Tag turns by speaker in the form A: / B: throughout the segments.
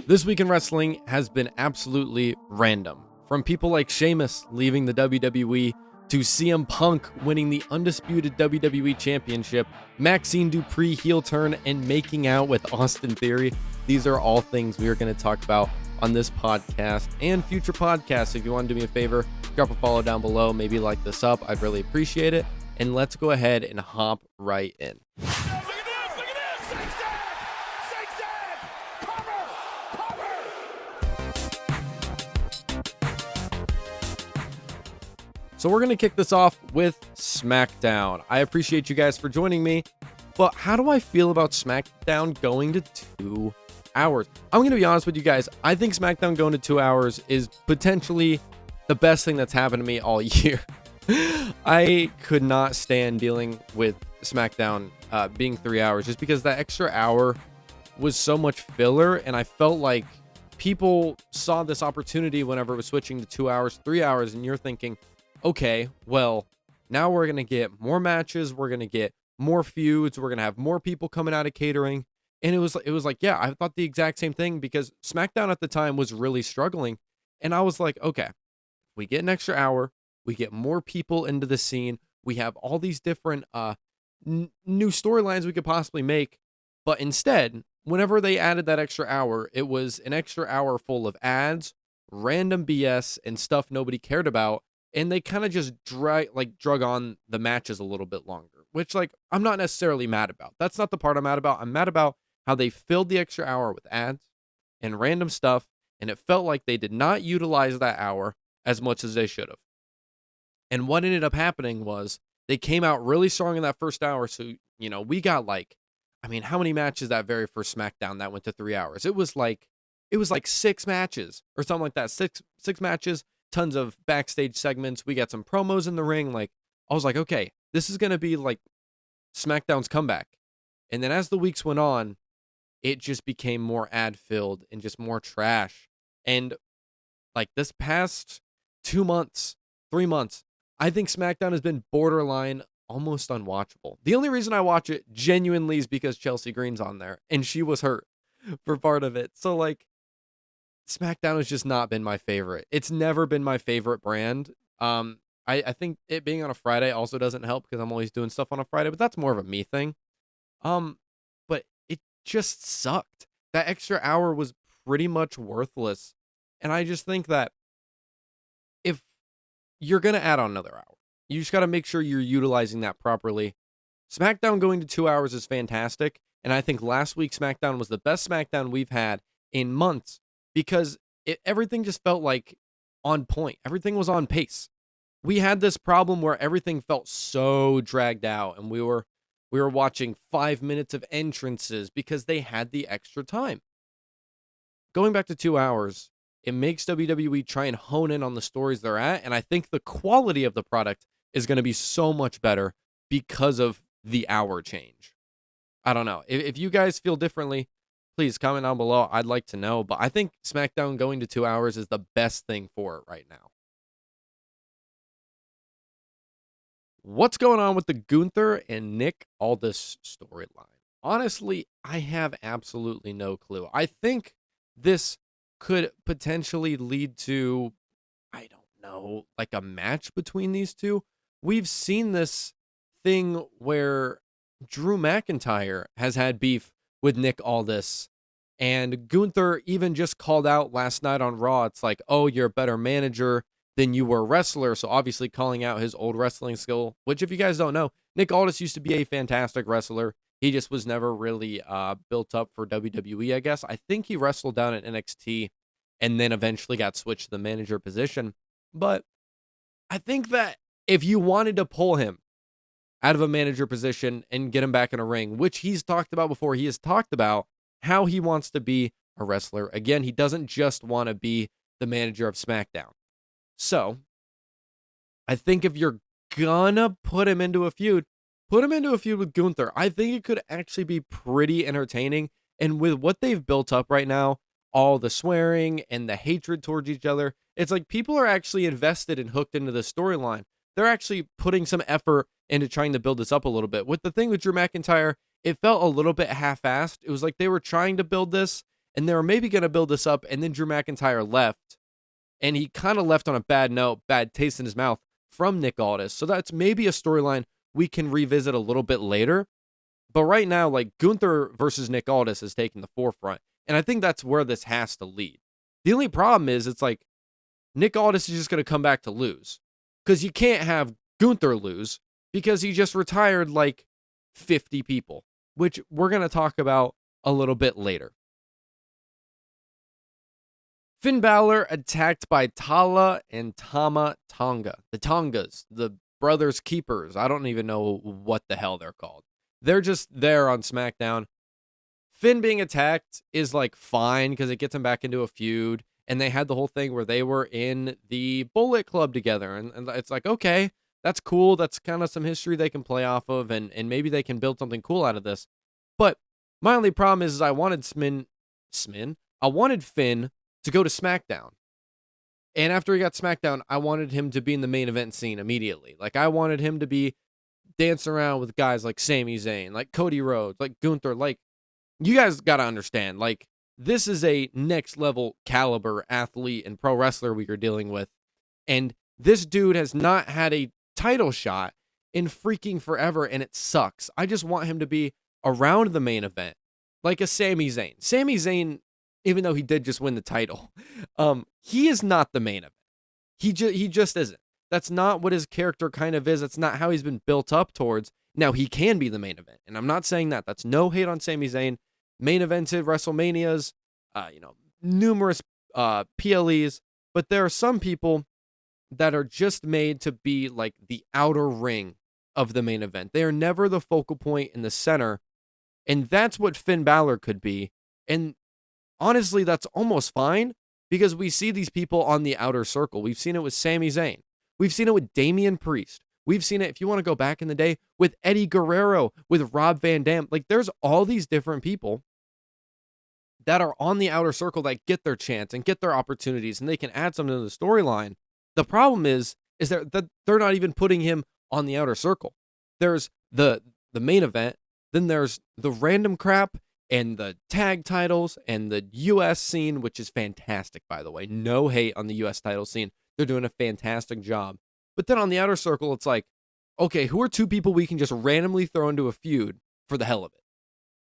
A: This week in wrestling has been absolutely random. From people like Sheamus leaving the WWE to CM Punk winning the undisputed WWE Championship, Maxine Dupree heel turn, and making out with Austin Theory. These are all things we are going to talk about on this podcast and future podcasts. If you want to do me a favor, drop a follow down below, maybe like this up. I'd really appreciate it. And let's go ahead and hop right in. So we're going to kick this off with SmackDown. I appreciate you guys for joining me, but how do I feel about SmackDown going to 2 hours? I'm going to be honest with you guys. I think SmackDown going to 2 hours is potentially the best thing that's happened to me all year. I could not stand dealing with SmackDown being 3 hours just because that extra hour was so much filler, and I felt like people saw this opportunity whenever it was switching to 2 hours, 3 hours, and you're thinking, okay, well, now we're going to get more matches, we're going to get more feuds, we're going to have more people coming out of catering. And it was like, yeah, I thought the exact same thing because SmackDown at the time was really struggling. And I was like, okay, we get an extra hour, we get more people into the scene, we have all these different new storylines we could possibly make. But instead, whenever they added that extra hour, it was an extra hour full of ads, random BS, and stuff nobody cared about. And they kind of just drug on the matches a little bit longer, which, like, I'm not necessarily mad about. That's not the part I'm mad about. I'm mad about how they filled the extra hour with ads and random stuff, and it felt like they did not utilize that hour as much as they should have. And what ended up happening was they came out really strong in that first hour. So, you know, we got how many matches that very first SmackDown that went to 3 hours? It was like 6 matches or something like that. Six matches. Tons of backstage segments. We got some promos in the ring. Like, I was like, okay, this is going to be like SmackDown's comeback. And then as the weeks went on, it just became more ad filled and just more trash. And like this past 2 months, 3 months, I think SmackDown has been borderline almost unwatchable. The only reason I watch it genuinely is because Chelsea Green's on there and she was hurt for part of it. So like, SmackDown has just not been my favorite. It's never been my favorite brand. I think it being on a Friday also doesn't help because I'm always doing stuff on a Friday, but that's more of a me thing. But it just sucked. That extra hour was pretty much worthless. And I just think that if you're going to add on another hour, you just got to make sure you're utilizing that properly. SmackDown going to 2 hours is fantastic. And I think last week's SmackDown was the best SmackDown we've had in months. Because everything just felt like on point. Everything was on pace. We had this problem where everything felt so dragged out, and we were watching 5 minutes of entrances because they had the extra time. Going back to 2 hours, it makes WWE try and hone in on the stories they're at, and I think the quality of the product is going to be so much better because of the hour change. I don't know. If you guys feel differently, please comment down below. I'd like to know. But I think SmackDown going to 2 hours is the best thing for it right now. What's going on with the Gunther and Nick Aldis storyline? Honestly, I have absolutely no clue. I think this could potentially lead to, I don't know, like a match between these two. We've seen this thing where Drew McIntyre has had beef with Nick Aldis, and Gunther even just called out last night on Raw. It's like, oh, you're a better manager than you were a wrestler. So obviously calling out his old wrestling skill, which if you guys don't know, Nick Aldis used to be a fantastic wrestler. He just was never really built up for WWE, I guess. I think he wrestled down at NXT and then eventually got switched to the manager position. But I think that if you wanted to pull him out of a manager position and get him back in a ring, which he's talked about before. He has talked about how he wants to be a wrestler. Again, he doesn't just want to be the manager of SmackDown. So I think if you're gonna put him into a feud with Gunther. I think it could actually be pretty entertaining. And with what they've built up right now, all the swearing and the hatred towards each other, it's like people are actually invested and hooked into the storyline. They're actually putting some effort into trying to build this up a little bit. With the thing with Drew McIntyre, it felt a little bit half-assed. It was like they were trying to build this, and they were maybe going to build this up, and then Drew McIntyre left, and he kind of left on a bad note, bad taste in his mouth from Nick Aldis. So that's maybe a storyline we can revisit a little bit later. But right now, like, Gunther versus Nick Aldis is taking the forefront, and I think that's where this has to lead. The only problem is it's like Nick Aldis is just going to come back to lose, because you can't have Gunther lose because he just retired like 50 people, which we're going to talk about a little bit later. Finn Balor attacked by Tala and Tama Tonga. The Tongas, the brothers keepers. I don't even know what the hell they're called. They're just there on SmackDown. Finn being attacked is like fine because it gets him back into a feud. And they had the whole thing where they were in the Bullet Club together. And it's like, okay, that's cool. That's kind of some history they can play off of. And maybe they can build something cool out of this. But my only problem is I wanted I wanted Finn to go to SmackDown. And after he got SmackDown, I wanted him to be in the main event scene immediately. Like, I wanted him to be dancing around with guys like Sami Zayn, like Cody Rhodes, like Gunther. Like, you guys got to understand, like, this is a next level caliber athlete and pro wrestler we are dealing with. And this dude has not had a title shot in freaking forever, and it sucks. I just want him to be around the main event, like a Sami Zayn. Sami Zayn, even though he did just win the title, he is not the main event. He just isn't. That's not what his character kind of is. That's not how he's been built up towards. Now, he can be the main event, and I'm not saying that. That's no hate on Sami Zayn. Main evented WrestleManias, numerous PLEs, but there are some people that are just made to be like the outer ring of the main event. They are never the focal point in the center, and that's what Finn Balor could be. And honestly, that's almost fine because we see these people on the outer circle. We've seen it with Sami Zayn. We've seen it with Damian Priest. We've seen it, if you want to go back in the day, with Eddie Guerrero, with Rob Van Dam. Like, there's all these different people that are on the outer circle that get their chance and get their opportunities, and they can add something to the storyline. The problem is that they're not even putting him on the outer circle. There's the main event, then there's the random crap and the tag titles and the U.S. scene, which is fantastic, by the way. No hate on the U.S. title scene. They're doing a fantastic job. But then on the outer circle, it's like, okay, who are two people we can just randomly throw into a feud for the hell of it?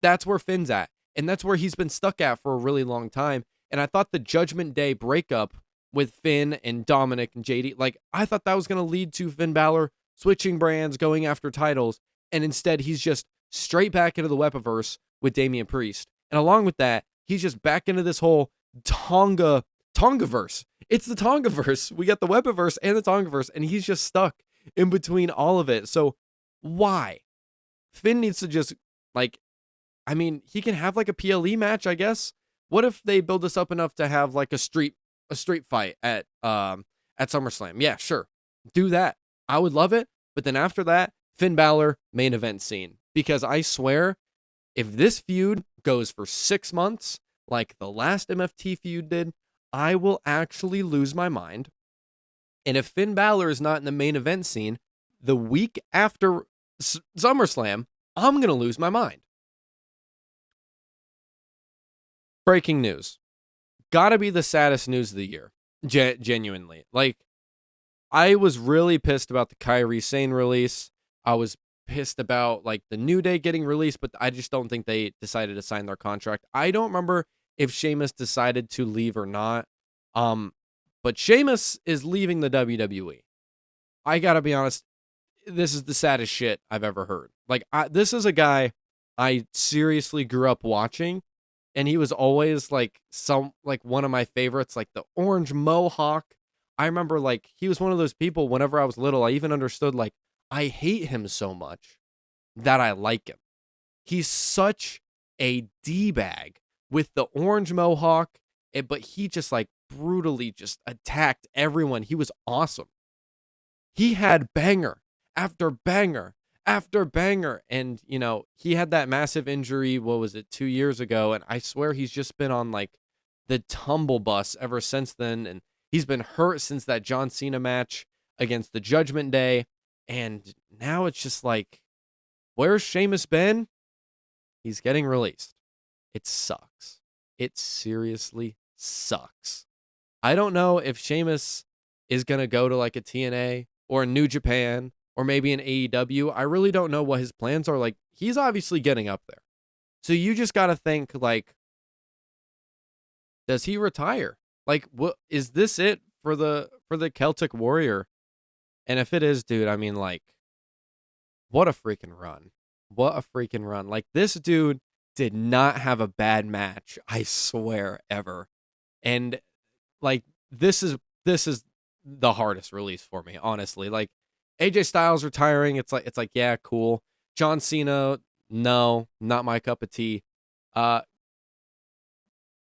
A: That's where Finn's at. And that's where he's been stuck at for a really long time. And I thought the Judgment Day breakup with Finn and Dominic and JD, like, I thought that was going to lead to Finn Balor switching brands, going after titles. And instead, he's just straight back into the Webiverse with Damian Priest. And along with that, he's just back into this whole Tongaverse. It's the Tongaverse. We got the Webiverse and the Tongaverse, and he's just stuck in between all of it. So why? Finn needs to just, like, I mean, he can have like a PLE match, I guess. What if they build this up enough to have like a street fight at SummerSlam? Yeah, sure. Do that. I would love it. But then after that, Finn Balor main event scene. Because I swear, if this feud goes for 6 months, like the last MFT feud did, I will actually lose my mind. And if Finn Balor is not in the main event scene the week after SummerSlam, I'm going to lose my mind. Breaking news. Gotta be the saddest news of the year. Genuinely. Like, I was really pissed about the Kairi Sane release. I was pissed about, like, the New Day getting released, but I just don't think they decided to sign their contract. I don't remember if Sheamus decided to leave or not. But Sheamus is leaving the WWE. I gotta be honest, this is the saddest shit I've ever heard. Like, this is a guy I seriously grew up watching, and he was always like one of my favorites, like the orange mohawk. I remember, like, he was one of those people whenever I was little, I even understood, like, I hate him so much that I like him. He's such a D-bag with the orange mohawk, but he just, like, brutally just attacked everyone. He was awesome. He had banger after banger after banger. And, you know, he had that massive injury, 2 years ago? And I swear he's just been on, like, the tumble bus ever since then. And he's been hurt since that John Cena match against the Judgment Day. And now it's just like, where's Sheamus been? He's getting released. It sucks. It seriously sucks. I don't know if Sheamus is going to go to like a TNA or a New Japan or maybe an AEW. I really don't know what his plans are. Like, he's obviously getting up there. So you just got to think, like, does he retire? Like, what is this it for the Celtic Warrior? And if it is, dude, I mean, like, what a freaking run. What a freaking run. Like, this dude did not have a bad match, I swear, ever. And like, this is the hardest release for me, honestly. Like, AJ Styles retiring, it's like, yeah, cool. John Cena, no, not my cup of tea. The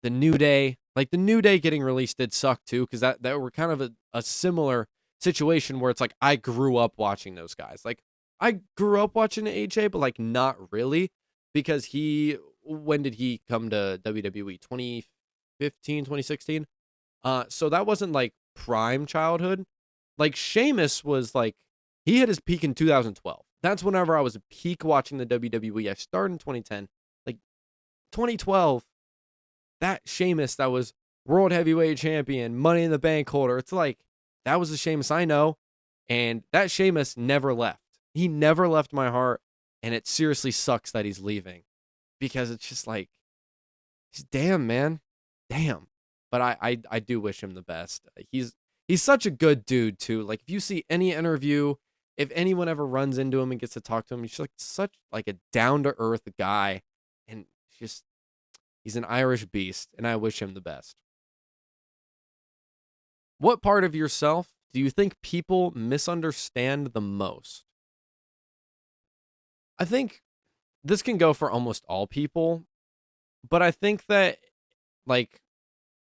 A: New Day, like the New Day getting released did suck too, because that were kind of a similar situation where it's like I grew up watching those guys. Like, I grew up watching AJ, but like not really, because when did he come to WWE? 2015, 2016? So that wasn't like prime childhood. Like, Sheamus was like, he hit his peak in 2012. That's whenever I was peak watching the WWE. I started in 2010. Like, 2012, that Sheamus that was World Heavyweight Champion, Money in the Bank holder, it's like, that was the Sheamus I know. And that Sheamus never left. He never left my heart. And it seriously sucks that he's leaving, because it's just like, damn, man. Damn. But I do wish him the best. He's such a good dude too. Like, if you see any interview, if anyone ever runs into him and gets to talk to him, he's like such like a down to earth guy, and just, he's an Irish beast, and I wish him the best. What part of yourself do you think people misunderstand the most? I think this can go for almost all people, but I think that, like,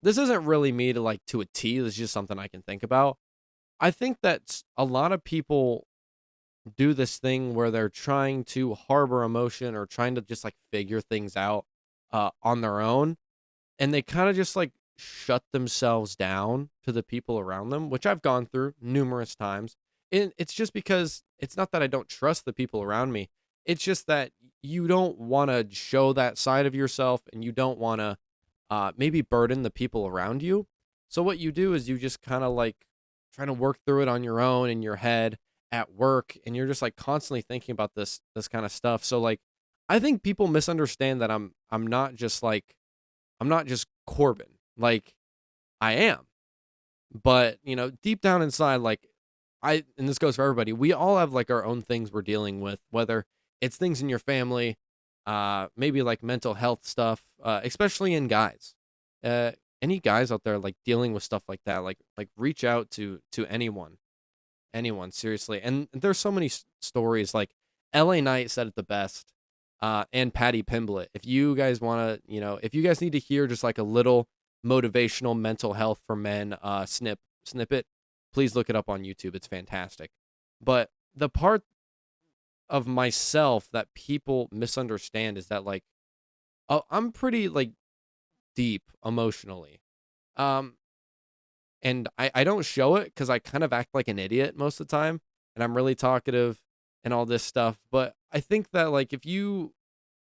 A: this isn't really me to a T. This is just something I can think about. I think that a lot of people do this thing where they're trying to harbor emotion or trying to just like figure things out on their own. And they kind of just like shut themselves down to the people around them, which I've gone through numerous times. And it's just because it's not that I don't trust the people around me. It's just that you don't want to show that side of yourself, and you don't want to maybe burden the people around you. So what you do is you just kind of like trying to work through it on your own in your head at work, and you're just like constantly thinking about this kind of stuff. So like, I think people misunderstand that I'm not just Corbin. Like, I am. But, deep down inside, like, and this goes for everybody, we all have like our own things we're dealing with, whether it's things in your family, maybe like mental health stuff, especially in guys. Any guys out there like dealing with stuff like that, like reach out to anyone, seriously. And there's so many stories. Like, LA Knight said it the best, and Patty Pimblett. If you guys want to, if you guys need to hear just like a little motivational mental health for men snippet, please look it up on YouTube. It's fantastic. But the part of myself that people misunderstand is that, like, I'm pretty like deep emotionally. And I don't show it because I kind of act like an idiot most of the time, and I'm really talkative and all this stuff. But I think that, like, if you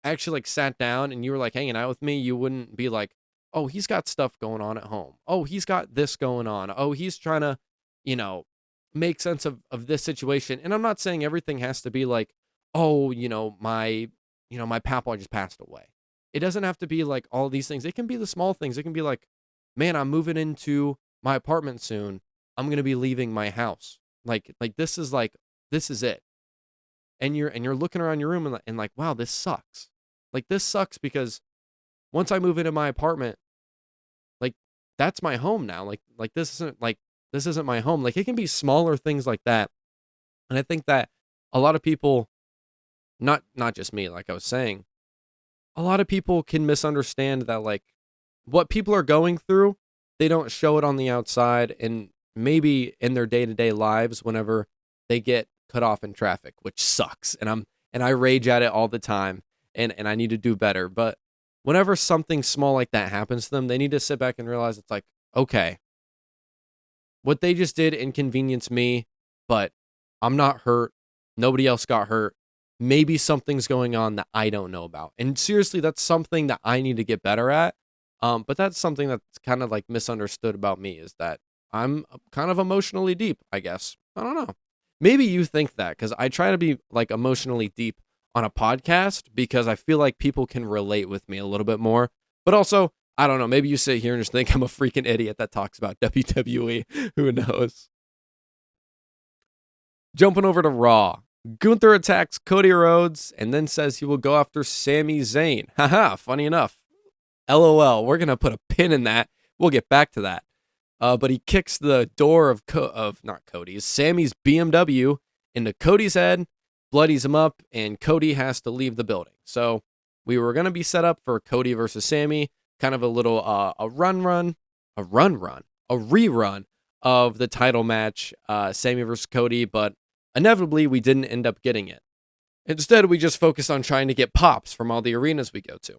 A: actually like sat down and you were like hanging out with me, you wouldn't be like, oh, he's got stuff going on at home. Oh, he's got this going on. Oh, he's trying to, make sense of this situation. And I'm not saying everything has to be like, oh, my papa just passed away. It doesn't have to be like all these things. It can be the small things. It can be like, man, I'm moving into my apartment soon. I'm going to be leaving my house. Like this is it. And you're looking around your room and like, wow, this sucks. Like, this sucks because once I move into my apartment, like, that's my home now. Like this isn't my home. Like, it can be smaller things like that. And I think that a lot of people, not just me, like I was saying, a lot of people can misunderstand that, like, what people are going through, they don't show it on the outside, and maybe in their day-to-day lives whenever they get cut off in traffic, which sucks. And I rage at it all the time, and I need to do better. But whenever something small like that happens to them, they need to sit back and realize it's like, okay, what they just did inconvenienced me, but I'm not hurt. Nobody else got hurt. Maybe something's going on that I don't know about. And seriously, that's something that I need to get better at. But that's something that's kind of like misunderstood about me, is that I'm kind of emotionally deep, I guess. I don't know. Maybe you think that, because I try to be like emotionally deep on a podcast because I feel like people can relate with me a little bit more. But also, I don't know. Maybe you sit here and just think I'm a freaking idiot that talks about WWE. Who knows? Jumping over to Raw. Gunther attacks Cody Rhodes and then says he will go after Sami Zayn. Haha, funny enough. LOL. We're going to put a pin in that. We'll get back to that. But he kicks the door of not Cody's, Sammy's BMW into Cody's head, bloodies him up, and Cody has to leave the building. So we were going to be set up for Cody versus Sami, kind of a little a rerun of the title match, Sami versus Cody, but inevitably we didn't end up getting it. Instead, we just focused on trying to get pops from all the arenas we go to.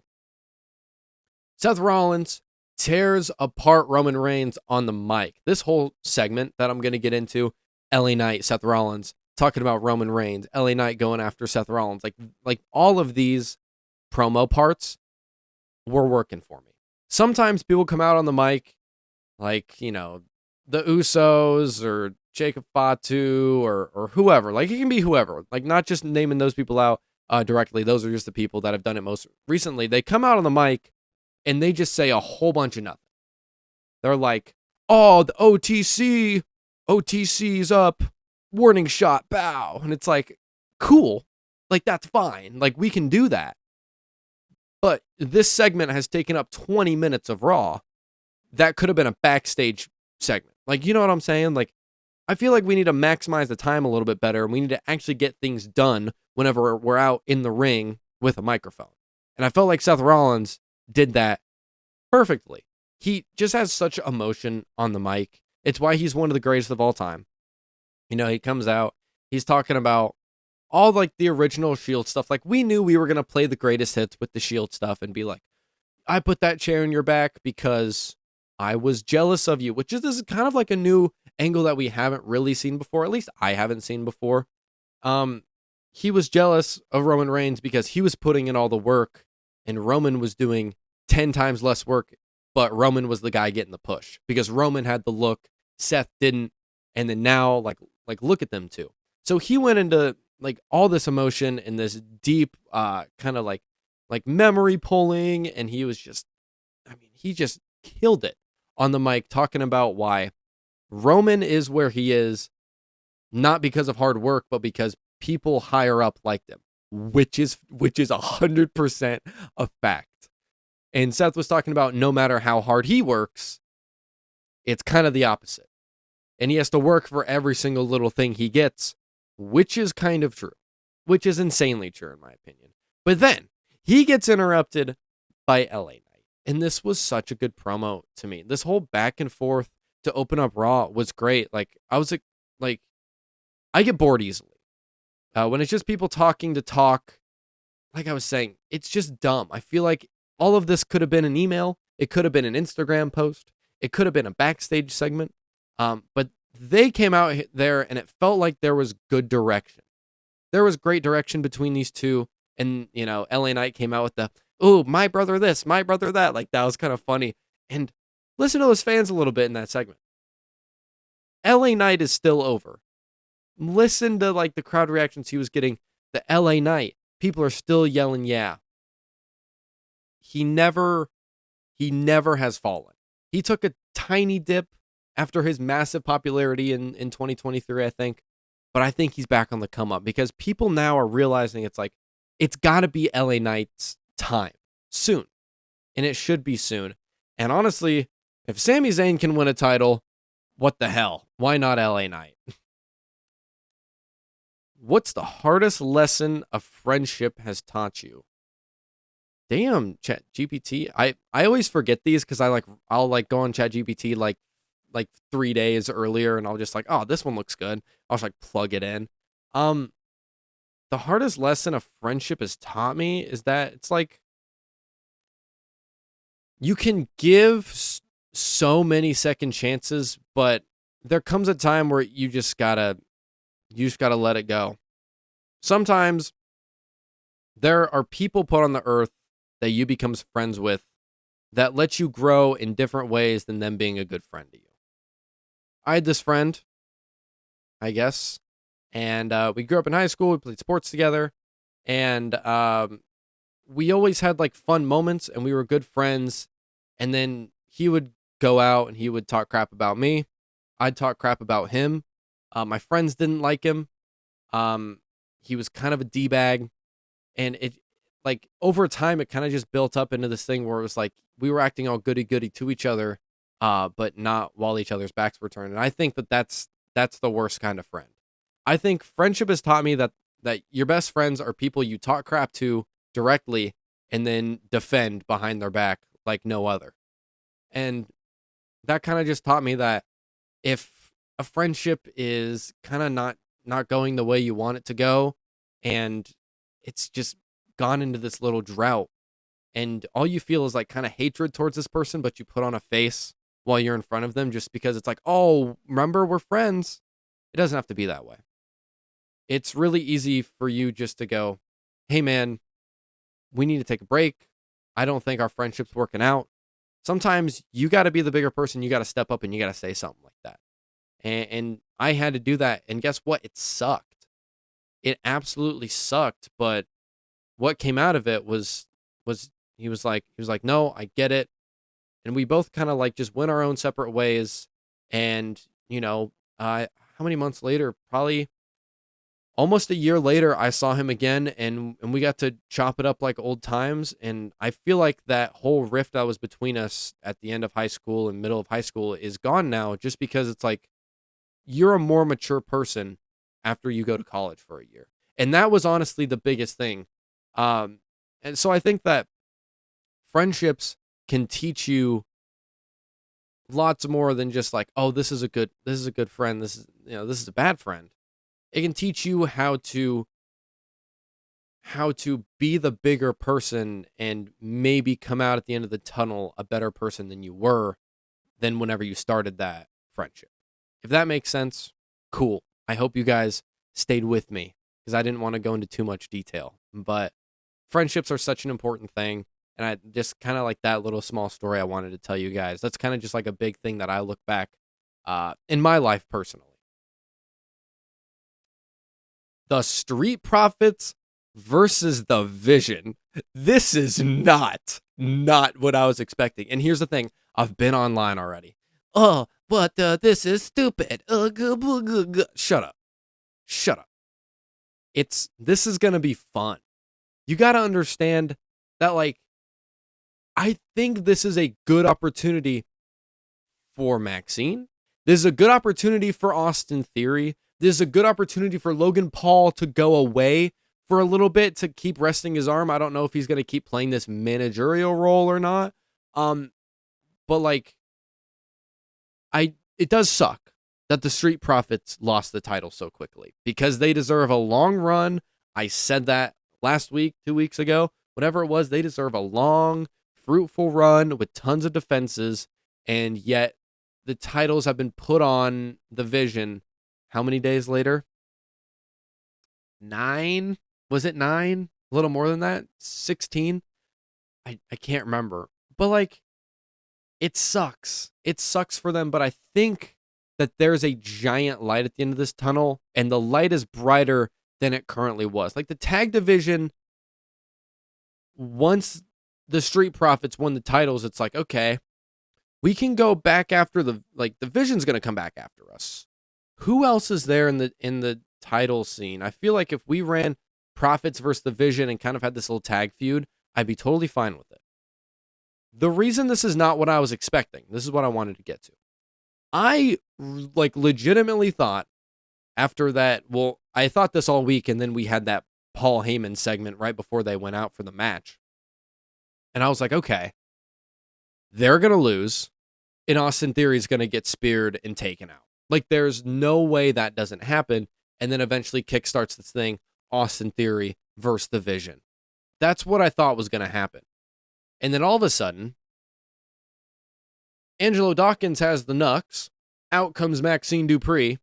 A: Seth Rollins tears apart Roman Reigns on the mic. This whole segment that I'm going to get into, LA Knight, Seth Rollins, talking about Roman Reigns, LA Knight going after Seth Rollins, like all of these promo parts were working for me. Sometimes people come out on the mic, like, the Usos or Jacob Fatu or whoever. Like, it can be whoever. Like, not just naming those people out directly. Those are just the people that have done it most recently. They come out on the mic and they just say a whole bunch of nothing. They're like, oh, the OTC's up, warning shot, bow. And it's like, cool. Like, that's fine. Like, we can do that. But this segment has taken up 20 minutes of Raw. That could have been a backstage segment. Like, you know what I'm saying? Like, I feel like we need to maximize the time a little bit better, and we need to actually get things done whenever we're out in the ring with a microphone. And I felt like Seth Rollins did that perfectly. He just has such emotion on the mic. It's why he's one of the greatest of all time. He comes out, he's talking about all like the original Shield stuff. Like, we knew we were going to play the greatest hits with the Shield stuff and be like, I put that chair in your back because I was jealous of you, which is, this is kind of like a new angle that we haven't really seen before. At least I haven't seen before. He was jealous of Roman Reigns because he was putting in all the work and Roman was doing 10 times less work, but Roman was the guy getting the push because Roman had the look, Seth didn't. And then now, like look at them two. So he went into like all this emotion and this deep kind of like memory pulling, and he was just, he just killed it on the mic, talking about why Roman is where he is, not because of hard work, but because people higher up liked him, which is 100% a fact. And Seth was talking about no matter how hard he works, it's kind of the opposite. And he has to work for every single little thing he gets, which is kind of true, which is insanely true in my opinion. But then he gets interrupted by LA Knight. And this was such a good promo to me. This whole back and forth to open up Raw was great. Like, I was like, I get bored easily. When it's just people talking to talk, like I was saying, it's just dumb. I feel like all of this could have been an email. It could have been an Instagram post. It could have been a backstage segment. But they came out there and it felt like there was good direction. There was great direction between these two. And, LA Knight came out with the, oh, my brother this, my brother that. Like, that was kind of funny. And listen to those fans a little bit in that segment. LA Knight is still over. Listen to like the crowd reactions he was getting. The LA Knight. People are still yelling, yeah. He never has fallen. He took a tiny dip after his massive popularity in 2023, I think. But I think he's back on the come up because people now are realizing it's got to be LA Knight's time soon. And it should be soon. And honestly, if Sami Zayn can win a title, what the hell? Why not LA Knight? What's the hardest lesson a friendship has taught you? Damn, ChatGPT. I always forget these because I'll go on ChatGPT like 3 days earlier and I'll just like, oh, this one looks good. I'll just plug it in. The hardest lesson a friendship has taught me is that it's like you can give so many second chances, but there comes a time where you just gotta let it go. Sometimes there are people put on the earth that you become friends with that lets you grow in different ways than them being a good friend to you. I had this friend, I guess, and we grew up in high school. We played sports together, and we always had like fun moments, and we were good friends. And then he would go out and he would talk crap about me. I'd talk crap about him. My friends didn't like him. He was kind of a D-bag, and it like over time it kind of just built up into this thing where it was like we were acting all goody-goody to each other, but not while each other's backs were turned. And I think that that's the worst kind of friend. I think friendship has taught me that your best friends are people you talk crap to directly and then defend behind their back like no other. And that kind of just taught me that if a friendship is kind of not going the way you want it to go, and it's just gone into this little drought, and all you feel is like kind of hatred towards this person, but you put on a face while you're in front of them just because it's like, oh, remember, we're friends. It doesn't have to be that way. It's really easy for you just to go, hey man, we need to take a break. I don't think our friendship's working out. Sometimes you got to be the bigger person. You got to step up and you got to say something like that. And I had to do that. And guess what? It sucked. It absolutely sucked. But what came out of it was he was like, no, I get it. And we both kind of like just went our own separate ways. And, how many months later, probably almost a year later, I saw him again, and we got to chop it up like old times. And I feel like that whole rift that was between us at the end of high school and middle of high school is gone now, just because it's like you're a more mature person after you go to college for a year. And that was honestly the biggest thing. And so I think that friendships can teach you lots more than just like, oh, this is a good friend. This is a bad friend. It can teach you how to be the bigger person and maybe come out at the end of the tunnel a better person than you were than whenever you started that friendship. If that makes sense, cool. I hope you guys stayed with me because I didn't want to go into too much detail. But friendships are such an important thing. And I just kind of like that little small story I wanted to tell you guys. That's kind of just like a big thing that I look back in my life personally. The Street Profits versus the Vision. This is not what I was expecting. And here's the thing. I've been online already. Oh, but this is stupid. Shut up. This is going to be fun. You got to understand that, like, I think this is a good opportunity for Maxine. This is a good opportunity for Austin Theory. This is a good opportunity for Logan Paul to go away for a little bit to keep resting his arm. I don't know if he's going to keep playing this managerial role or not. But like, it does suck that the Street Profits lost the title so quickly because they deserve a long run. I said that last week, 2 weeks ago, whatever it was, they deserve a long, fruitful run with tons of defenses. And yet the titles have been put on the Vision. How many days later? 9? Was it 9? A little more than that? 16? I can't remember. But like, it sucks. It sucks for them, but I think that there's a giant light at the end of this tunnel, and the light is brighter than it currently was. Like the tag division, once the Street Profits won the titles, it's like, okay, we can go back after the Vision's going to come back after us. Who else is there in the title scene? I feel like if we ran Profits versus the Vision and kind of had this little tag feud, I'd be totally fine with it. The reason this is not what I was expecting, this is what I wanted to get to. I legitimately thought after that, well, I thought this all week, and then we had that Paul Heyman segment right before they went out for the match. And I was like, okay, they're going to lose, and Austin Theory is going to get speared and taken out. Like, there's no way that doesn't happen. And then eventually kickstarts this thing, Austin Theory versus the Vision. That's what I thought was going to happen. And then all of a sudden, Angelo Dawkins has the knucks. Out comes Maxine Dupree,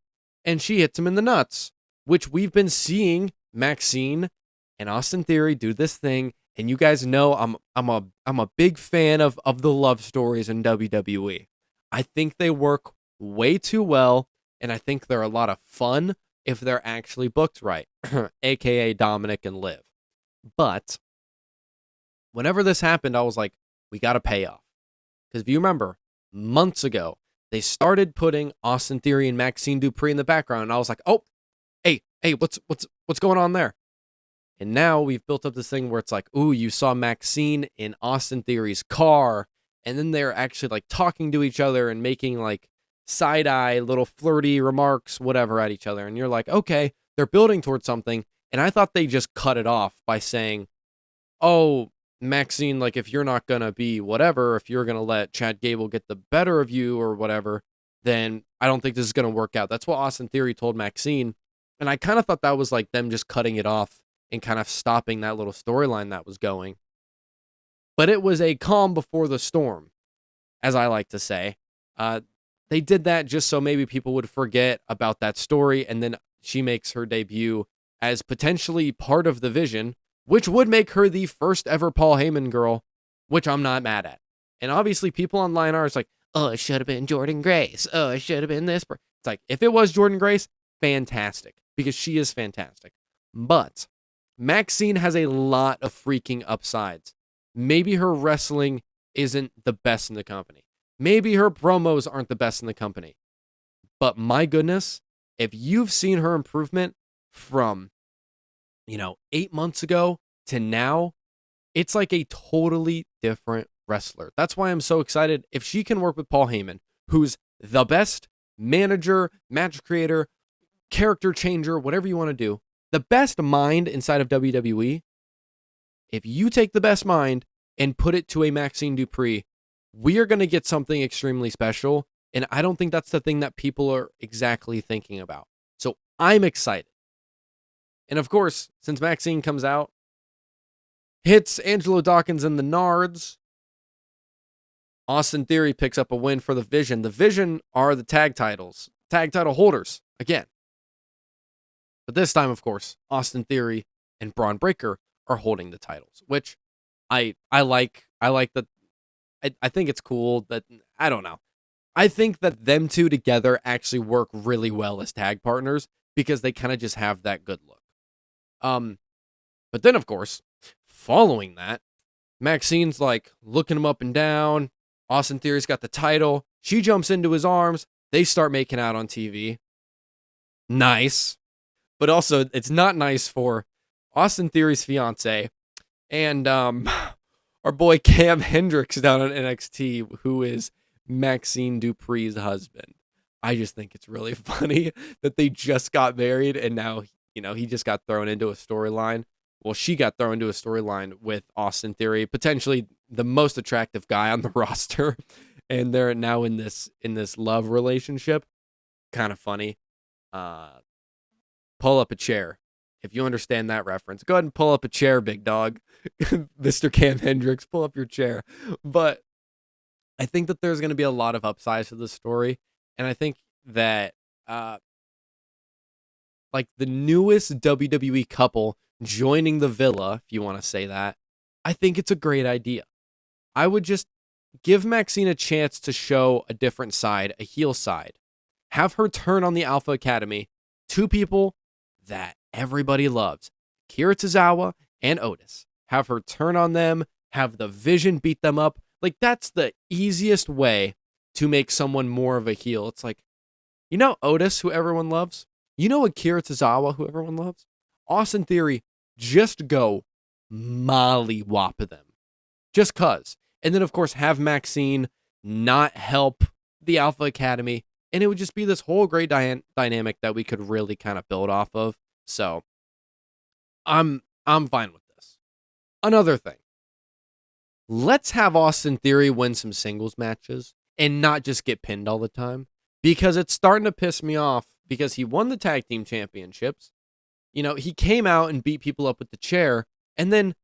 A: and she hits him in the nuts, which we've been seeing Maxine and Austin Theory do this thing And you guys know I'm a big fan of the love stories in WWE. I think they work way too well, and I think they're a lot of fun if they're actually booked right, aka Dominic and Liv. But whenever this happened, I was like, we got to pay off. Because if you remember, months ago, they started putting Austin Theory and Maxine Dupree in the background, and I was like, oh, hey, what's going on there? And now we've built up this thing where it's like, ooh, you saw Maxine in Austin Theory's car, and then they're actually like talking to each other and making like side-eye little flirty remarks, whatever, at each other. And you're like, okay, they're building towards something. And I thought they just cut it off by saying, oh, Maxine, like, if you're not going to be whatever, if you're going to let Chad Gable get the better of you or whatever, then I don't think this is going to work out. That's what Austin Theory told Maxine. And I kind of thought that was like them just cutting it off and kind of stopping that little storyline that was going. But it was a calm before the storm, as I like to say. They did that just so maybe people would forget about that story, and then she makes her debut as potentially part of the Vision, which would make her the first ever Paul Heyman girl, which I'm not mad at. And obviously people online are like, oh, it should have been Jordynne Grace. Oh, it should have been this. It's like, if it was Jordynne Grace, fantastic, because she is fantastic. But Maxine has a lot of freaking upsides. Maybe her wrestling isn't the best in the company. Maybe her promos aren't the best in the company. But my goodness, if you've seen her improvement from 8 months ago to now, it's like a totally different wrestler. That's why I'm so excited. If she can work with Paul Heyman, who's the best manager, match creator, character changer, whatever you want to do, the best mind inside of WWE, if you take the best mind and put it to a Maxine Dupree, we are going to get something extremely special. And I don't think that's the thing that people are exactly thinking about. So I'm excited. And of course, since Maxine comes out, hits Angelo Dawkins in the nards, Austin Theory picks up a win for the Vision. The Vision are the tag title holders again. But this time, of course, Austin Theory and Braun Breaker are holding the titles, which I like. I like that. I think it's cool that, I don't know. I think that them two together actually work really well as tag partners because they kind of just have that good look. But then, of course, following that, Maxine's like looking him up and down. Austin Theory's got the title. She jumps into his arms. They start making out on TV. Nice. But also, it's not nice for Austin Theory's fiance and our boy Cam Hendricks down on NXT, who is Maxine Dupree's husband. I just think it's really funny that they just got married and now, he just got thrown into a storyline. Well, she got thrown into a storyline with Austin Theory, potentially the most attractive guy on the roster, and they're now in this love relationship. Kind of funny. Pull up a chair. If you understand that reference, go ahead and pull up a chair, big dog. Mr. Cam Hendricks, pull up your chair. But I think that there's going to be a lot of upsides to this story. And I think that like the newest WWE couple joining the villa, if you want to say that, I think it's a great idea. I would just give Maxine a chance to show a different side, a heel side. Have her turn on the Alpha Academy, two people that everybody loves, Kira Tozawa and Otis. Have her turn on them, have the Vision beat them up. Like, that's the easiest way to make someone more of a heel. It's like, Otis, who everyone loves? Akira Tozawa, who everyone loves? Austin Theory, just go mollywop them. Just cuz. And then, of course, have Maxine not help the Alpha Academy. And it would just be this whole great dynamic that we could really kind of build off of. So, I'm fine with this. Another thing. Let's have Austin Theory win some singles matches and not just get pinned all the time. Because it's starting to piss me off because he won the tag team championships. He came out and beat people up with the chair. And then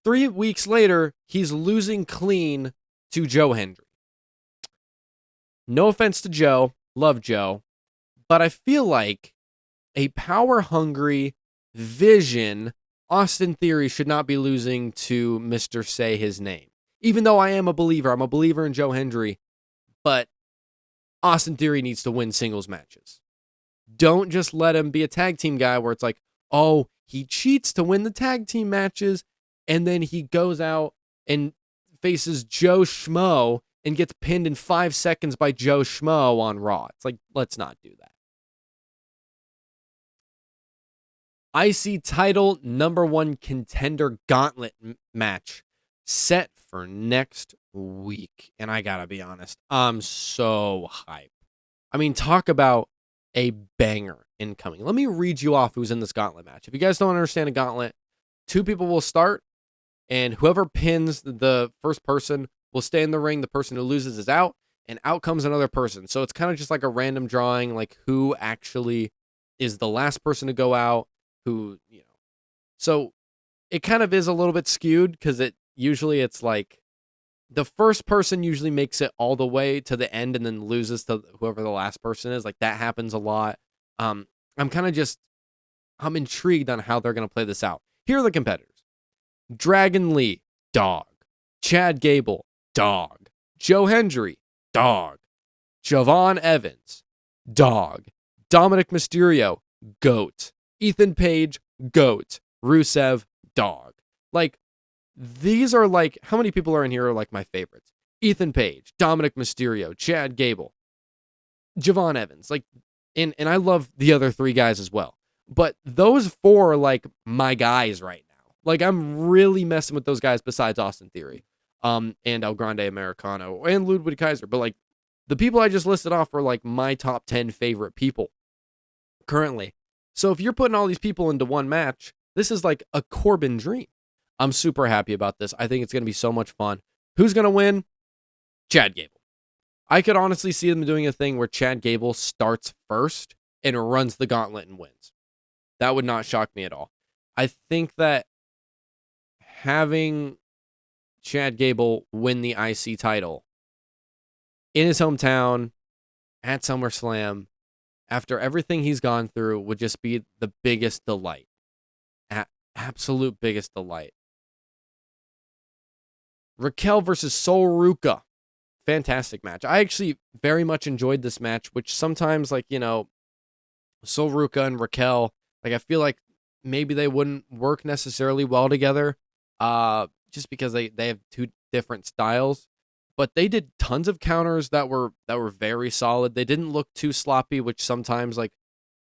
A: 3 weeks later, he's losing clean to Joe Hendry. No offense to Joe. Love Joe. But I feel like a power-hungry Vision Austin Theory should not be losing to Mr. Say His Name. Even though I am a believer, I'm a believer in Joe Hendry, but Austin Theory needs to win singles matches. Don't just let him be a tag team guy where it's like, oh, he cheats to win the tag team matches, and then he goes out and faces Joe Schmo and gets pinned in 5 seconds by Joe Schmo on Raw. It's like, let's not do that. IC title #1 contender gauntlet match set for next week. And I gotta be honest, I'm so hyped. I mean, talk about a banger incoming. Let me read you off who's in this gauntlet match. If you guys don't understand a gauntlet, 2 people will start, and whoever pins the first person will stay in the ring. The person who loses is out, and out comes another person. So it's kind of just like a random drawing, like who actually is the last person to go out, who, you know. So it kind of is a little bit skewed because it's like the first person usually makes it all the way to the end and then loses to whoever the last person is. Like that happens a lot. I'm intrigued on how they're going to play this out. Here are the competitors. Dragon Lee, dog. Chad Gable, dog. Joe Hendry, dog. Javon Evans, dog. Dominic Mysterio, goat. Ethan Page, goat. Rusev, dog. Like, these are like, how many people are in here are like my favorites? Ethan Page, Dominic Mysterio, Chad Gable, Javon Evans. Like, and I love the other 3 guys as well. But those 4 are like my guys right now. Like, I'm really messing with those guys besides Austin Theory, and El Grande Americano, and Ludwig Kaiser. But like, the people I just listed off are like my top 10 favorite people currently. So if you're putting all these people into one match, this is like a Corbin dream. I'm super happy about this. I think it's going to be so much fun. Who's going to win? Chad Gable. I could honestly see them doing a thing where Chad Gable starts first and runs the gauntlet and wins. That would not shock me at all. I think that having Chad Gable win the IC title in his hometown at SummerSlam after everything he's gone through would just be the biggest delight. Absolute biggest delight. Raquel versus Sol Ruca. Fantastic match. I actually very much enjoyed this match, which sometimes, like, you know, Sol Ruca and Raquel, like, I feel like maybe they wouldn't work necessarily well together, just because they have 2 different styles. But they did tons of counters that were very solid. They didn't look too sloppy, which sometimes, like,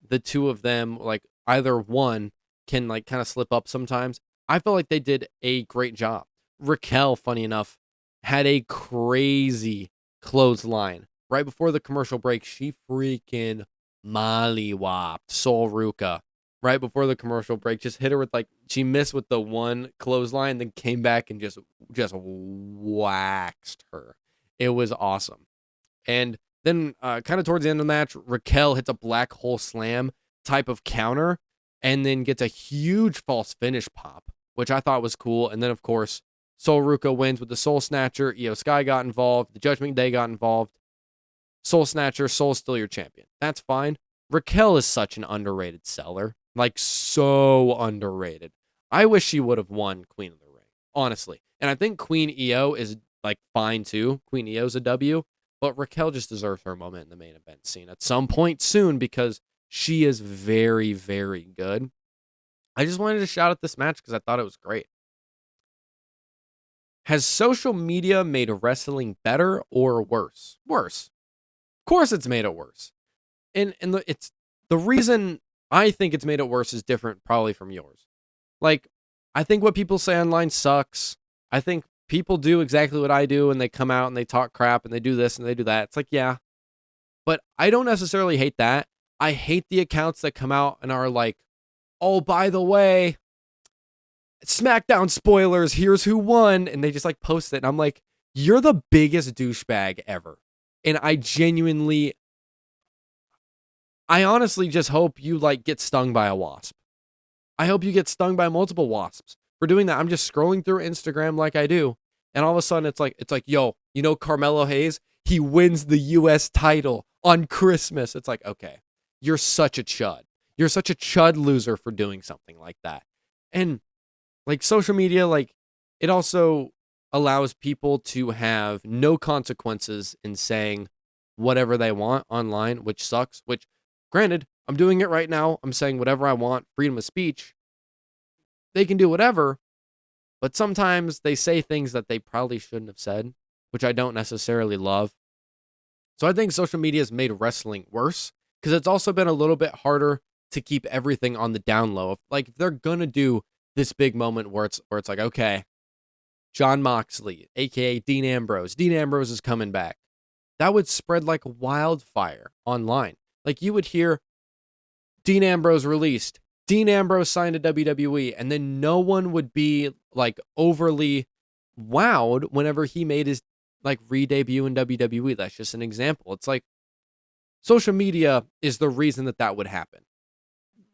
A: the 2 of them, like, either one can, like, kind of slip up sometimes. I felt like they did a great job. Raquel, funny enough, had a crazy clothesline. Right before the commercial break, she freaking mollywopped Sol Ruca. Right before the commercial break, just hit her with, like, she missed with the one clothesline, then came back and just waxed her. It was awesome. And then kind of towards the end of the match, Raquel hits a black hole slam type of counter and then gets a huge false finish pop, which I thought was cool. And then, of course, Sol Ruca wins with the Soul Snatcher. Io Sky got involved. The Judgment Day got involved. Soul Snatcher, Soul's still your champion. That's fine. Raquel is such an underrated seller. Like, so underrated. I wish she would have won Queen of the Ring, honestly. And I think Queen Io is, like, fine too. Queen Io's a W. But Raquel just deserves her moment in the main event scene at some point soon because she is very, very good. I just wanted to shout out this match because I thought it was great. Has social media made wrestling better or worse? Worse. Of course it's made it worse. And it's the reason I think it's made it worse is different probably from yours. Like, I think what people say online sucks. I think people do exactly what I do and they come out and they talk crap and they do this and they do that. It's like, yeah. But I don't necessarily hate that. I hate the accounts that come out and are like, oh, by the way, SmackDown spoilers, here's who won. And they just like post it. And I'm like, you're the biggest douchebag ever. And I honestly just hope you like get stung by a wasp. I hope you get stung by multiple wasps for doing that. I'm just scrolling through Instagram like I do. And all of a sudden it's like, yo, you know, Carmelo Hayes, he wins the US title on Christmas. It's like, okay, you're such a chud. You're such a chud loser for doing something like that. And Like social media, like it also allows people to have no consequences in saying whatever they want online, which sucks, which granted, I'm doing it right now. I'm saying whatever I want, freedom of speech. They can do whatever, but sometimes they say things that they probably shouldn't have said, which I don't necessarily love. So I think social media has made wrestling worse because it's also been a little bit harder to keep everything on the down low. Like if they're gonna do this big moment where it's like, okay, John Moxley, aka Dean Ambrose. Dean Ambrose is coming back. That would spread like wildfire online. Like you would hear Dean Ambrose released, Dean Ambrose signed to WWE, and then no one would be like overly wowed whenever he made his like re-debut in WWE. That's just an example. It's like social media is the reason that would happen.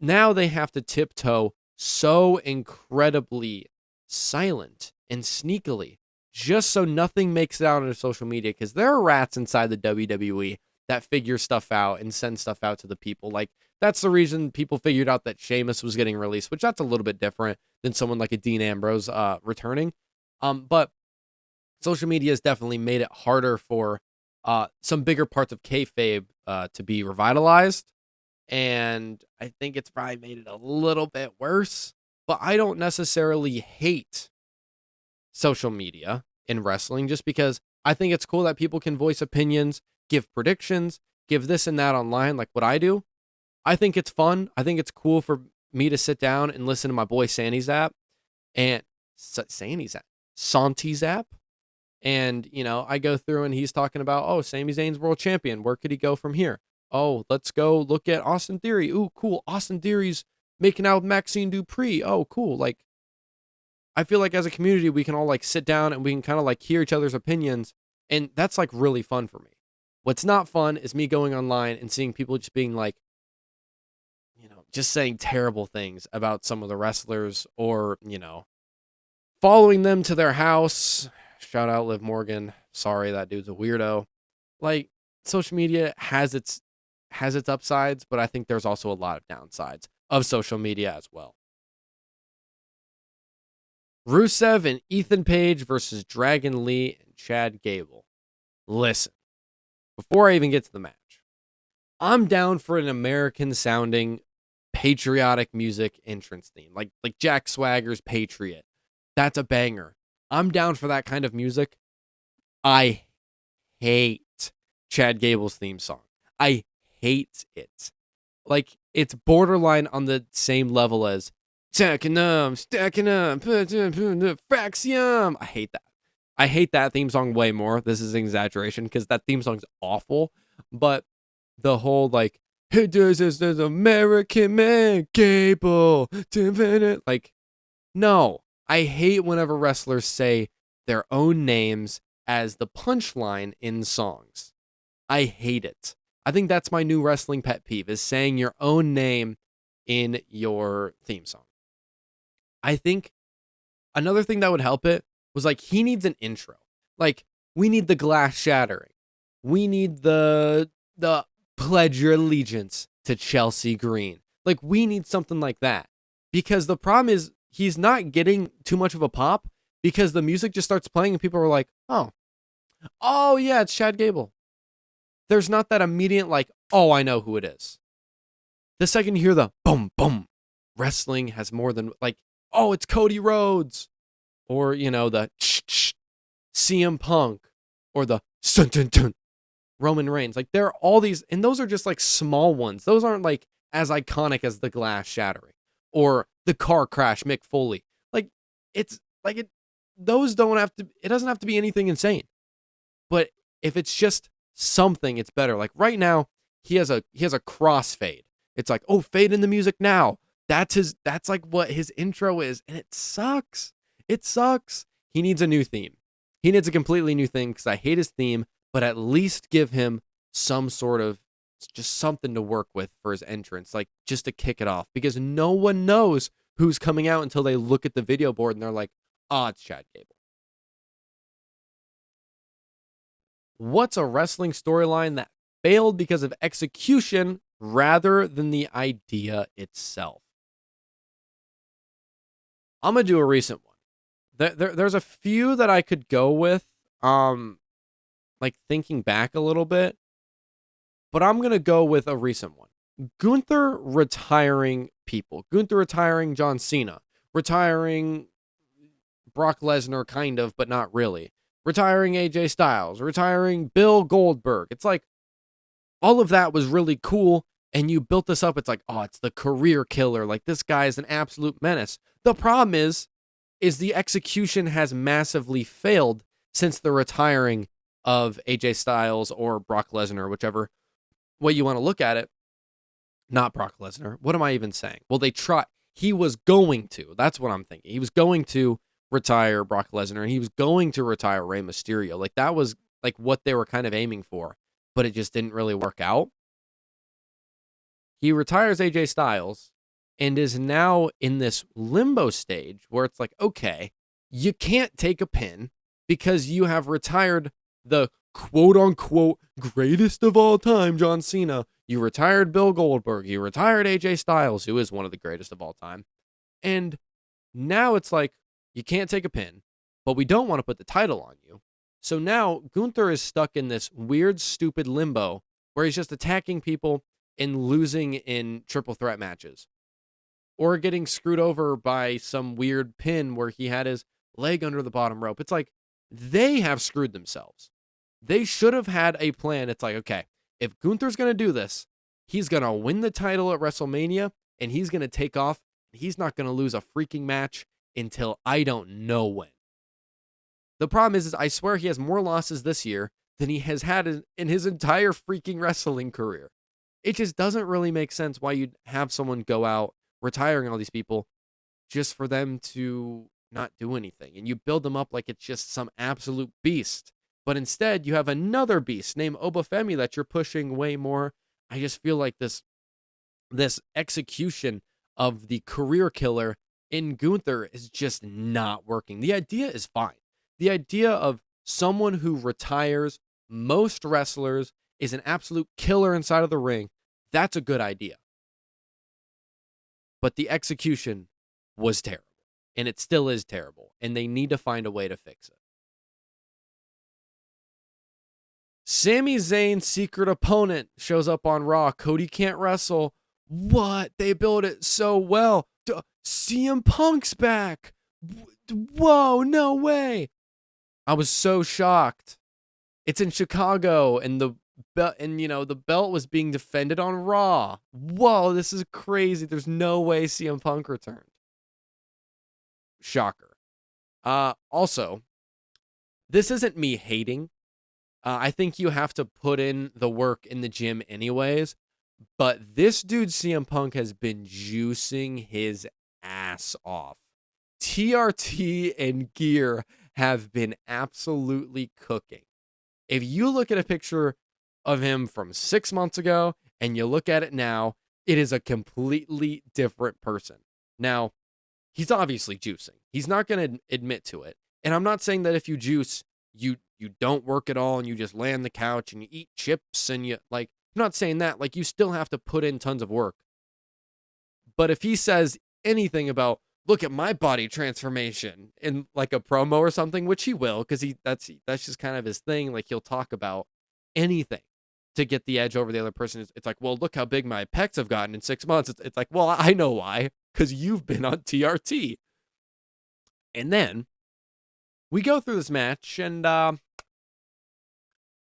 A: Now they have to tiptoe so incredibly silent and sneakily just so nothing makes it out into social media, because there are rats inside the WWE that figure stuff out and send stuff out to the people. Like that's the reason people figured out that Sheamus was getting released, which that's a little bit different than someone like a Dean Ambrose returning. But social media has definitely made it harder for some bigger parts of kayfabe to be revitalized. And I think it's probably made it a little bit worse. But I don't necessarily hate social media in wrestling just because I think it's cool that people can voice opinions, give predictions, give this and that online like what I do. I think it's fun. I think it's cool for me to sit down and listen to my boy Santi's app and Santi's app. And, you know, I go through and he's talking about, oh, Sami Zayn's world champion. Where could he go from here? Oh, let's go look at Austin Theory. Ooh, cool. Austin Theory's making out with Maxine Dupree. Oh, cool. Like, I feel like as a community, we can all like sit down and we can kind of like hear each other's opinions. And that's like really fun for me. What's not fun is me going online and seeing people just being like, you know, just saying terrible things about some of the wrestlers or, you know, following them to their house. Shout out Liv Morgan. Sorry, that dude's a weirdo. Like, social media has its upsides, but I think there's also a lot of downsides of social media as well. Rusev and Ethan Page versus Dragon Lee and Chad Gable. Listen, before I even get to the match, I'm down for an American-sounding patriotic music entrance theme, like Jack Swagger's Patriot. That's a banger. I'm down for that kind of music. I hate Chad Gable's theme song. I hate it. Like, it's borderline on the same level as stacking up, Fraxium. I hate that. I hate that theme song way more. This is an exaggeration because that theme song's awful. But the whole, like, hey, this is American man, Gable. Like, no. I hate whenever wrestlers say their own names as the punchline in songs. I hate it. I think that's my new wrestling pet peeve, is saying your own name in your theme song. I think another thing that would help it was like he needs an intro. Like we need the glass shattering. We need the pledge your allegiance to Chelsea Green. Like we need something like that. Because the problem is he's not getting too much of a pop because the music just starts playing and people are like, oh yeah, it's Chad Gable. There's not that immediate like, oh, I know who it is. The second you hear the boom, boom, wrestling has more than like, oh, it's Cody Rhodes. Or, you know, the CM Punk. Or the Roman Reigns. Like there are all these, and those are just like small ones. Those aren't like as iconic as the glass shattering. Or the car crash, Mick Foley. Like, it's like it doesn't have to be anything insane. But if it's just something, it's better. Like right now, he has a crossfade. It's like, oh, fade in the music now. That's like what his intro is. And it sucks. It sucks. He needs a new theme. He needs a completely new thing because I hate his theme, but at least give him some sort of just something to work with for his entrance, like just to kick it off, because no one knows who's coming out until they look at the video board and they're like, oh, it's Chad Gable. What's a wrestling storyline that failed because of execution rather than the idea itself? I'm gonna do a recent one. There's a few that I could go with, like thinking back a little bit, but I'm gonna go with a recent one. Gunther retiring people. Gunther retiring John Cena. Retiring Brock Lesnar, kind of, but not really. Retiring AJ Styles. Retiring Bill Goldberg. It's like, all of that was really cool, and you built this up. It's like, oh, it's the career killer. Like, this guy is an absolute menace. The problem is the execution has massively failed since the retiring of AJ Styles or Brock Lesnar, whichever way you want to look at it. Not Brock Lesnar. What am I even saying? Well, they tried. He was going to. That's what I'm thinking. He was going to retire Brock Lesnar, and he was going to retire Rey Mysterio. Like, that was like what they were kind of aiming for, but it just didn't really work out. He retires AJ Styles and is now in this limbo stage where it's like, okay, you can't take a pin because you have retired the quote-unquote greatest of all time, John Cena. You retired Bill Goldberg. You retired AJ Styles, who is one of the greatest of all time. And now it's like, you can't take a pin, but we don't want to put the title on you. So now Gunther is stuck in this weird, stupid limbo where he's just attacking people and losing in triple threat matches, or getting screwed over by some weird pin where he had his leg under the bottom rope. It's like, they have screwed themselves. They should have had a plan. It's like, okay, if Gunther's going to do this, he's going to win the title at WrestleMania, and he's going to take off. He's not going to lose a freaking match until I don't know when. The problem is I swear he has more losses this year than he has had in his entire freaking wrestling career. It just doesn't really make sense why you'd have someone go out retiring all these people just for them to not do anything. And you build them up like it's just some absolute beast. But instead, you have another beast named Obafemi that you're pushing way more. I just feel like this execution of the career killer in Gunther is just not working. The idea is fine. The idea of someone who retires most wrestlers, is an absolute killer inside of the ring, that's a good idea. But the execution was terrible. And it still is terrible. And they need to find a way to fix it. Sami Zayn's secret opponent shows up on Raw. Cody can't wrestle. What? They built it so well. CM Punk's back. Whoa, no way. I was so shocked. It's in Chicago, and the belt was being defended on Raw. Whoa, this is crazy. There's no way CM Punk returned. Shocker. Also, this isn't me hating. I think you have to put in the work in the gym anyways. But this dude, CM Punk, has been juicing his ass off. TRT and gear have been absolutely cooking. If you look at a picture of him from 6 months ago and you look at it now, it is a completely different person. Now, he's obviously juicing. He's not going to admit to it. And I'm not saying that if you juice, you don't work at all and you just lay on the couch and you eat chips and I'm not saying that. Like, you still have to put in tons of work. But if he says anything about, look at my body transformation in like a promo or something, which he will, because that's just kind of his thing. Like, he'll talk about anything to get the edge over the other person. It's like, well, look how big my pecs have gotten in 6 months. It's like, well, I know why, because you've been on TRT. And then we go through this match, and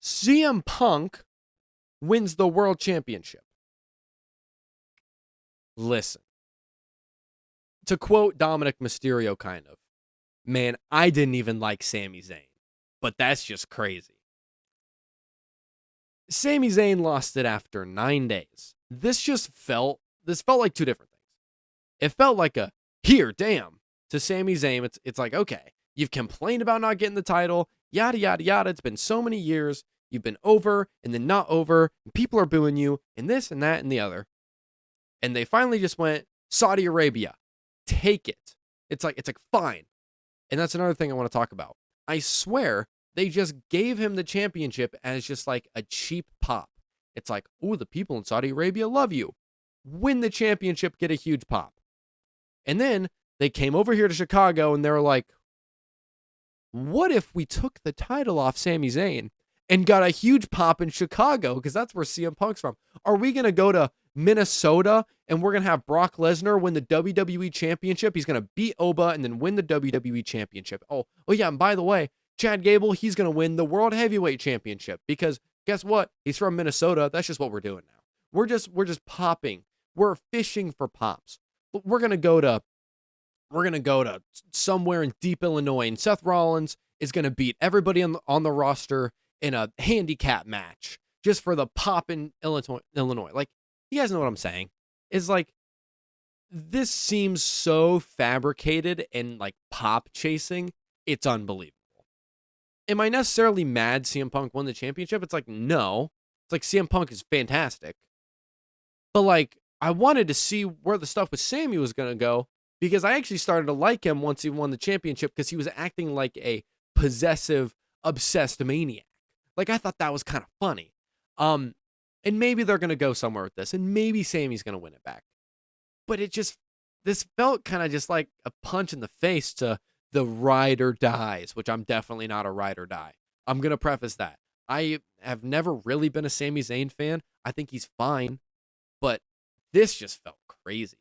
A: CM Punk wins the world championship. Listen. To quote Dominic Mysterio, kind of, man, I didn't even like Sami Zayn, but that's just crazy. Sami Zayn lost it after 9 days. This felt like two different things. It felt like a, here, damn, to Sami Zayn. It's like, okay, you've complained about not getting the title, yada, yada, yada. It's been so many years. You've been over and then not over. And people are booing you and this and that and the other. And they finally just went, Saudi Arabia. Take it. It's like fine. And that's another thing I want to talk about. I swear they just gave him the championship as just like a cheap pop. It's like, oh, the people in Saudi Arabia love you. Win the championship, get a huge pop. And then They came over here to Chicago and they were like, what if we took the title off Sami Zayn and got a huge pop in Chicago? Because that's where CM Punk's from. Are we going to go to Minnesota and we're going to have Brock Lesnar win the WWE Championship? He's going to beat Oba and then win the WWE Championship. Oh yeah, and by the way, Chad Gable, he's going to win the World Heavyweight Championship because guess what? He's from Minnesota. That's just what we're doing now. We're just popping. We're fishing for pops. We're going to go to somewhere in deep Illinois, and Seth Rollins is going to beat everybody on the roster in a handicap match just for the pop in Illinois. Like, you guys know what I'm saying? It's like, this seems so fabricated and like pop chasing. It's unbelievable. Am I necessarily mad CM Punk won the championship? It's like, no. It's like CM Punk is fantastic. But like, I wanted to see where the stuff with Sami was going to go, because I actually started to like him once he won the championship because he was acting like a possessive, obsessed maniac. Like, I thought that was kind of funny. And maybe they're going to go somewhere with this, and maybe Sami's going to win it back. But this felt kind of just like a punch in the face to the ride or dies, which I'm definitely not a ride or die. I'm going to preface that. I have never really been a Sami Zayn fan. I think he's fine, but this just felt crazy.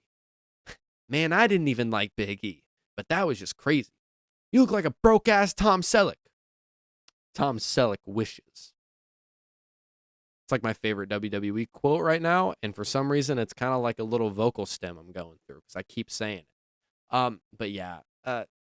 A: Man, I didn't even like Big E, but that was just crazy. You look like a broke-ass Tom Selleck. Tom Selleck wishes. It's like my favorite WWE quote right now, and for some reason, it's kind of like a little vocal stem I'm going through because I keep saying it. But yeah,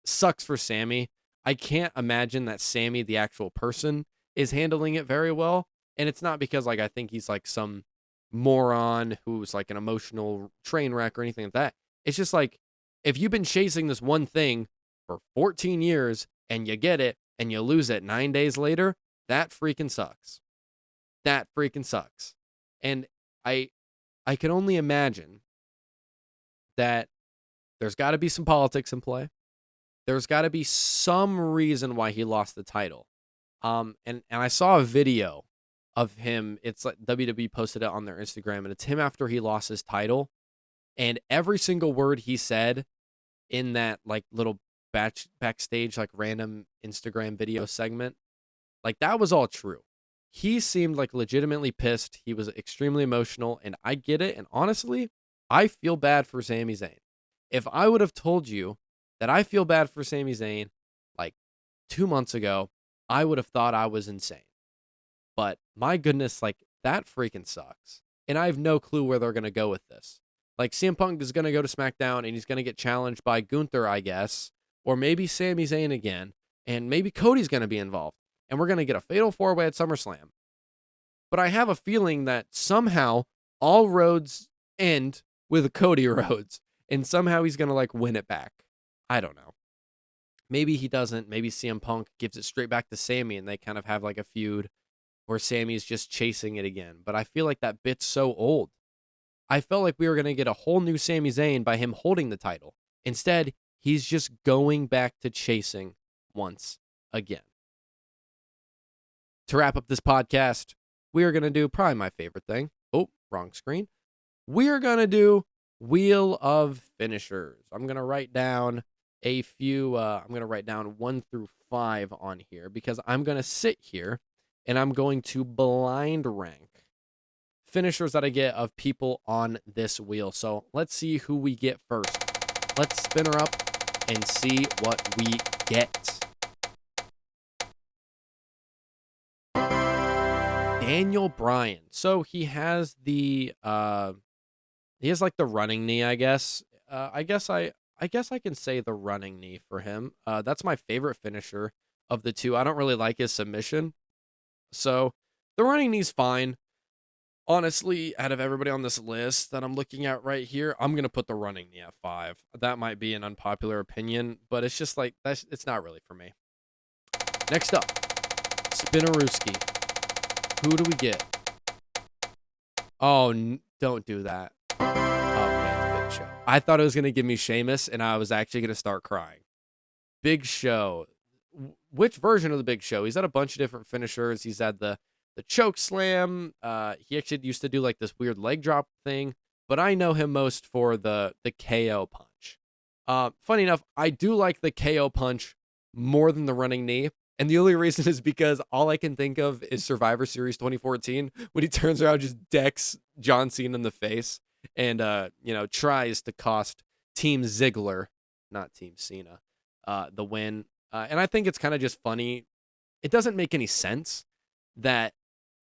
A: sucks for Sami. I can't imagine that Sami, the actual person, is handling it very well, and it's not because like I think he's like some moron who's like an emotional train wreck or anything like that. It's just like, if you've been chasing this one thing for 14 years and you get it and you lose it 9 days later, that freaking sucks. That freaking sucks. And I can only imagine that there's got to be some politics in play. There's got to be some reason why he lost the title. And I saw a video of him. It's like WWE posted it on their Instagram, and it's him after he lost his title. And every single word he said in that like little backstage, like random Instagram video segment, like that was all true. He seemed like legitimately pissed. He was extremely emotional, and I get it. And honestly, I feel bad for Sami Zayn. If I would have told you that I feel bad for Sami Zayn like 2 months ago, I would have thought I was insane. But my goodness, like that freaking sucks. And I have no clue where they're going to go with this. Like, CM Punk is going to go to SmackDown and he's going to get challenged by Gunther, I guess, or maybe Sami Zayn again, and maybe Cody's going to be involved, and we're going to get a fatal four-way at SummerSlam. But I have a feeling that somehow all roads end with Cody Rhodes, and somehow he's going to like win it back. I don't know. Maybe he doesn't. Maybe CM Punk gives it straight back to Sami and they kind of have like a feud where Sami's just chasing it again. But I feel like that bit's so old. I felt like we were going to get a whole new Sami Zayn by him holding the title. Instead, he's just going back to chasing once again. To wrap up this podcast, we are going to do probably my favorite thing. Oh, wrong screen. We are going to do Wheel of Finishers. I'm going to write down a few, I'm going to write down 1 through 5 on here because I'm going to sit here and I'm going to blind rank finishers that I get of people on this wheel. So let's see who we get first. Let's spin her up and see what we get. Daniel Bryan. So he has the like the running knee, I guess. I guess I can say the running knee for him. That's my favorite finisher of the two. I don't really like his submission. So the running knee's fine. Honestly, out of everybody on this list that I'm looking at right here, I'm going to put the running knee at 5. That might be an unpopular opinion, but it's just like, it's not really for me. Next up, Spinnerooski. Who do we get? Oh, don't do that. Oh, man, Big Show. I thought it was going to give me Sheamus, and I was actually going to start crying. Big Show. Which version of the Big Show? He's had a bunch of different finishers. He's had the choke slam. He actually used to do like this weird leg drop thing, but I know him most for the KO punch. Funny enough, I do like the KO punch more than the running knee. And the only reason is because all I can think of is Survivor Series 2014 when he turns around, just decks John Cena in the face and, tries to cost Team Ziggler, not Team Cena, the win. And I think it's kind of just funny. It doesn't make any sense that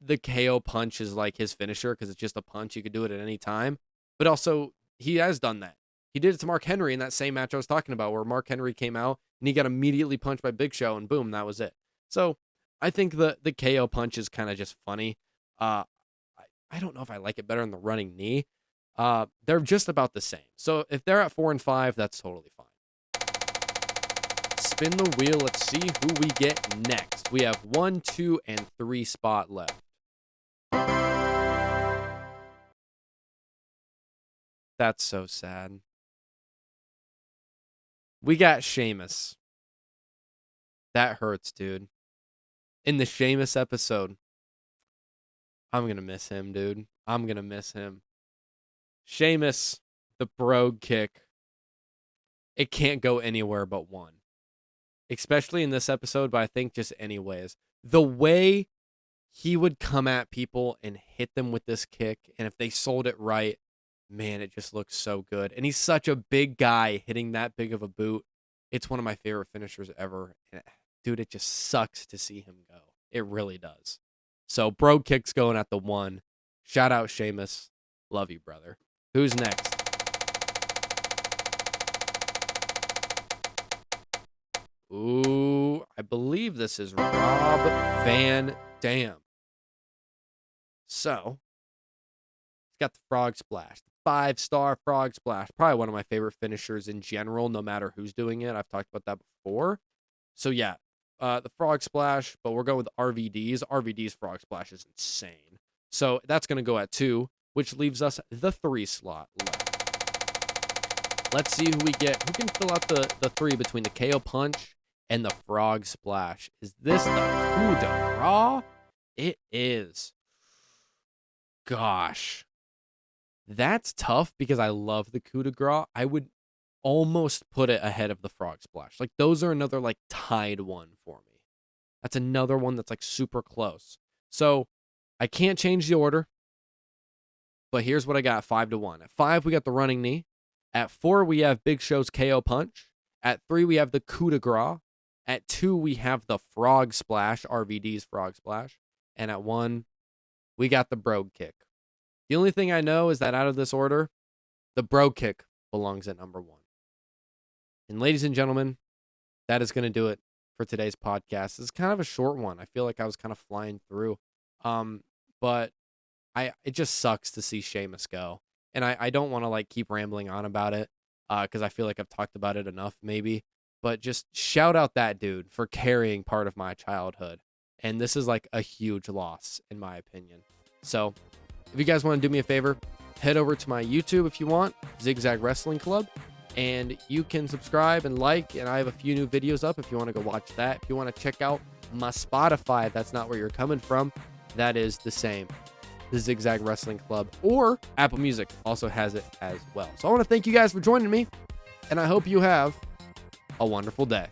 A: the KO punch is like his finisher because it's just a punch. You could do it at any time. But also, he has done that. He did it to Mark Henry in that same match I was talking about where Mark Henry came out and he got immediately punched by Big Show and boom, that was it. So I think the KO punch is kind of just funny. I don't know if I like it better than the running knee. They're just about the same. So if they're at 4 and 5, that's totally fine. Spin the wheel. Let's see who we get next. We have 1, 2, and 3 spot left. That's so sad. We got Sheamus. That hurts, dude. In the Sheamus episode, I'm going to miss him, dude. I'm going to miss him. Sheamus, the brogue kick. It can't go anywhere but one. Especially in this episode, but I think just anyways. The way he would come at people and hit them with this kick, and if they sold it right, man, it just looks so good. And he's such a big guy hitting that big of a boot. It's one of my favorite finishers ever. And dude, it just sucks to see him go. It really does. So, brogue kick's going at the 1. Shout out Sheamus. Love you, brother. Who's next? Ooh, I believe this is Rob Van Dam. So, he's got the frog splash. 5-star frog splash. Probably one of my favorite finishers in general, no matter who's doing it. I've talked about that before. So, yeah, the frog splash, but we're going with RVD's. RVD's frog splash is insane. So, that's going to go at 2, which leaves us the 3 slot left. Let's see who we get. Who can fill out the 3 between the KO punch and the frog splash? Is this the coup de grace? It is. Gosh. That's tough because I love the coup de grace. I would almost put it ahead of the frog splash. Like, those are another, like, tied one for me. That's another one that's, like, super close. So, I can't change the order. But here's what I got, 5-1. At 5, we got the running knee. At 4, we have Big Show's KO punch. At 3, we have the coup de grace. At 2, we have the frog splash, RVD's frog splash. And at 1, we got the brogue kick. The only thing I know is that out of this order, the brogue kick belongs at number 1. And ladies and gentlemen, that is going to do it for today's podcast. It's kind of a short one. I feel like I was kind of flying through. But it just sucks to see Sheamus go. And I don't want to like keep rambling on about it because I feel like I've talked about it enough maybe. But just shout out that dude for carrying part of my childhood. And this is like a huge loss in my opinion. So if you guys want to do me a favor, head over to my YouTube if you want, ZigZag Wrestling Club. And you can subscribe and like, and I have a few new videos up if you want to go watch that. If you want to check out my Spotify, if that's not where you're coming from, that is the same. The ZigZag Wrestling Club, or Apple Music also has it as well. So I want to thank you guys for joining me, and I hope you have a wonderful day.